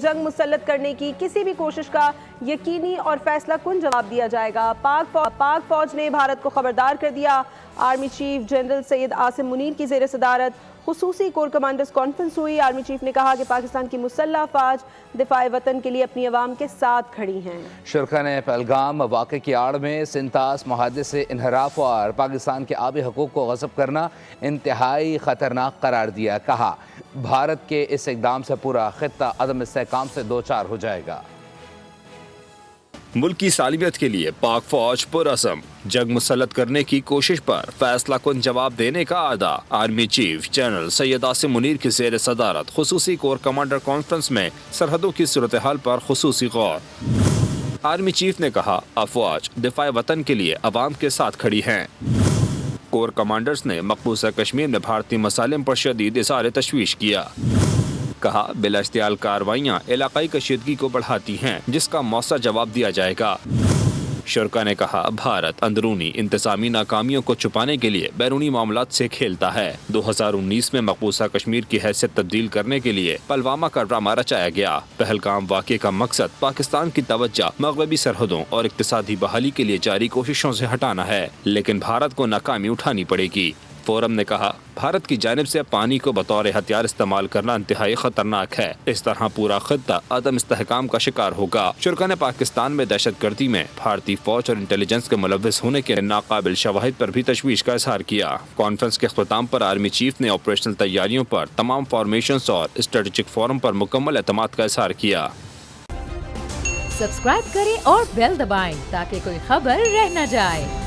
جنگ مسلط کرنے کی کسی بھی کوشش کا یقینی اور فیصلہ کن جواب دیا جائے گا۔ پاک فوج نے بھارت کو خبردار کر دیا۔ Army chief general Syed Asim Munir کی زیر صدارت خصوصی کور کمانڈرز کانفرنس ہوئی۔ آرمی چیف نے کہا کہ پاکستان کی مسلح افواج دفاع وطن کے لیے اپنی عوام کے ساتھ کھڑی ہیں۔ شرکا نے پہلگام واقعے کی آڑ میں سنتاس معاہدے سے انحراف اور پاکستان کے آبی حقوق کو غصب کرنا انتہائی خطرناک قرار دیا۔ کہا بھارت کے اس اقدام سے پورا خطہ عدم استحکام سے دوچار ہو جائے گا۔ ملک کی سالمیت کے لیے پاک فوج پرعزم، جنگ مسلط کرنے کی کوشش پر فیصلہ کن جواب دینے کا اعادہ۔ Army chief general Syed Asim Munir کی زیر صدارت خصوصی کور کمانڈر کانفرنس میں سرحدوں کی صورتحال پر خصوصی غور۔ آرمی چیف نے کہا افواج دفاع وطن کے لیے عوام کے ساتھ کھڑی ہیں۔ کور کمانڈرز نے مقبوضہ کشمیر میں بھارتی مسالم پر شدید اظہار تشویش کیا۔ کہا بلا اشتعال کارروائیاں علاقائی کشیدگی کو بڑھاتی ہیں، جس کا مؤثر جواب دیا جائے گا۔ شرکا نے کہا بھارت اندرونی انتظامی ناکامیوں کو چھپانے کے لیے بیرونی معاملات سے کھیلتا ہے۔ 2019 میں مقبوضہ کشمیر کی حیثیت تبدیل کرنے کے لیے پلوامہ کا ڈرامہ رچایا گیا۔ پہلگام واقعے کا مقصد پاکستان کی توجہ مغربی سرحدوں اور اقتصادی بحالی کے لیے جاری کوششوں سے ہٹانا ہے، لیکن بھارت کو ناکامی اٹھانی پڑے گی۔ فورم نے کہا بھارت کی جانب سے پانی کو بطور ہتھیار استعمال کرنا انتہائی خطرناک ہے۔ اس طرح پورا خطہ عدم استحکام کا شکار ہوگا۔ شرکا نے پاکستان میں دہشت گردی میں بھارتی فوج اور انٹیلیجنس کے ملوث ہونے کے ناقابل شواہد پر بھی تشویش کا اظہار کیا۔ کانفرنس کے اختتام پر آرمی چیف نے آپریشنل تیاریوں پر، تمام فارمیشنز اور اسٹریٹجک فورم پر مکمل اعتماد کا اظہار کیا۔ سبسکرائب کریں اور بیل دبائیں تاکہ کوئی خبر رہ نہ جائے۔